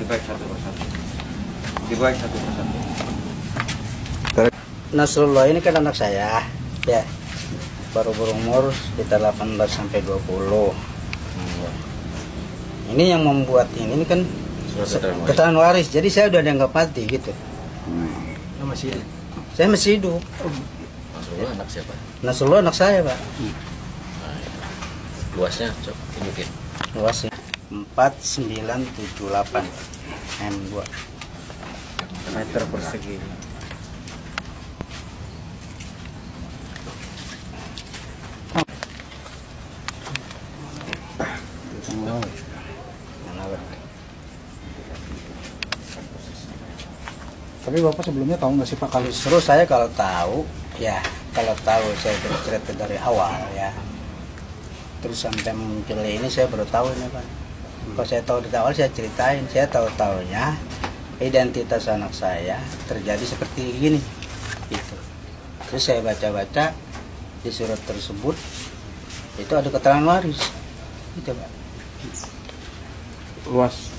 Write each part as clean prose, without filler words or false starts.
Dibaik satu persatu. Dibaik satu persatu. Nasrullah ini kan anak saya, ya, baru berumur sekitar 18 sampai 20. Ini yang membuat ini kan keterangan waris. Jadi saya udah dianggap mati gitu. Saya masih hidup. Nasrullah anak siapa? Nasrullah anak saya, Pak. Luasnya coba tunjukin. Luasnya 4978 M2 Meter persegi. Tapi Bapak sebelumnya tahu nggak sih Pak kalau Justru saya kalau tahu saya bercerita dari awal ya. Terus sampai muncul ini saya baru tahu ini Pak. Kalau saya tahu dari awal saya ceritain, saya tahu-taunya identitas anak saya terjadi seperti gini. Gitu. Terus saya baca-baca di surat tersebut itu ada keterangan waris. Gitu Pak. luas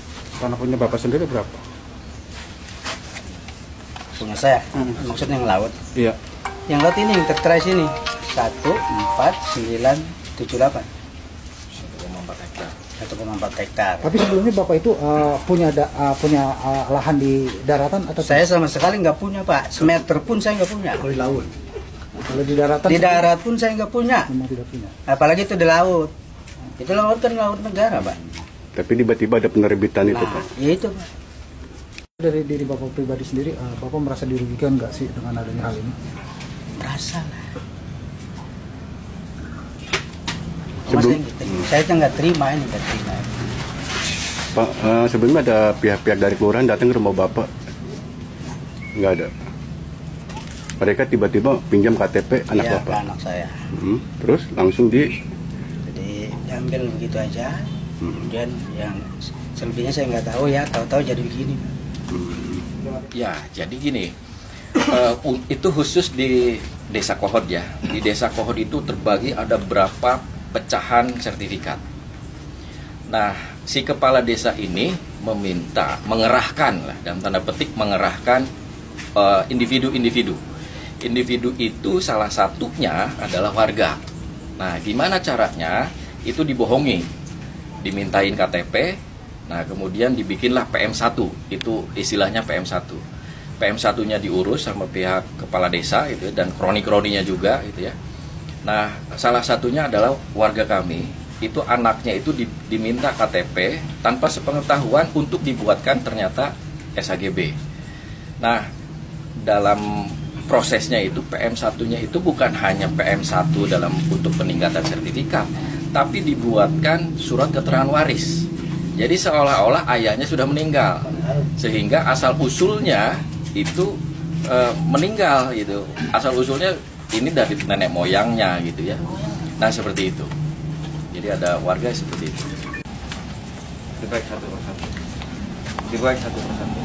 tanah punya Bapak sendiri berapa? Punya saya, maksudnya yang laut. Iya. Yang laut ini yang tertera sini 14978 1,4 hektar. Tapi sebelumnya Bapak itu punya lahan di daratan atau Saya sama sekali nggak punya Pak, semeter pun saya nggak punya. di laut? Kalau di daratan? Di darat pun saya nggak punya, Memang tidak punya. apalagi itu di laut. Itu laut kan laut negara Pak. Tapi tiba-tiba ada penerbitan itu, Pak. Ya itu Pak. Dari diri Bapak pribadi sendiri, Bapak merasa dirugikan nggak sih dengan adanya hal ini? Merasa lah. Saya nggak terima ini, nggak terima. Pak, sebelumnya ada pihak-pihak dari kelurahan datang ke rumah Bapak? Nggak ada. Mereka tiba-tiba pinjam KTP anak Ya, Bapak? anak saya. Terus langsung Jadi diambil begitu aja. Kemudian yang selebihnya saya nggak tahu ya, tahu-tahu jadi begini. Ya, jadi gini, itu khusus di Desa Kohod ya. Di Desa Kohod itu terbagi ada berapa pecahan sertifikat. Nah, si kepala desa ini mengerahkan lah, dalam tanda petik mengerahkan individu-individu. Individu itu salah satunya adalah warga. Nah, gimana caranya? Itu dibohongi, dimintain KTP. Nah, kemudian dibikinlah PM1, itu istilahnya PM1. PM1-nya diurus sama pihak kepala desa gitu, dan kroni-kroninya juga gitu ya. Nah, salah satunya adalah warga kami, itu anaknya itu diminta KTP tanpa sepengetahuan untuk dibuatkan ternyata SHGB. Nah, dalam prosesnya itu PM1-nya itu bukan hanya PM1 dalam untuk peningkatan sertifikat, tapi dibuatkan surat keterangan waris. Jadi seolah-olah ayahnya sudah meninggal, sehingga asal usulnya itu meninggal gitu. Asal usulnya ini dari nenek moyangnya gitu ya. Nah seperti itu. Jadi ada warga seperti itu. Dibaik satu persatu. Dibaik satu persatu.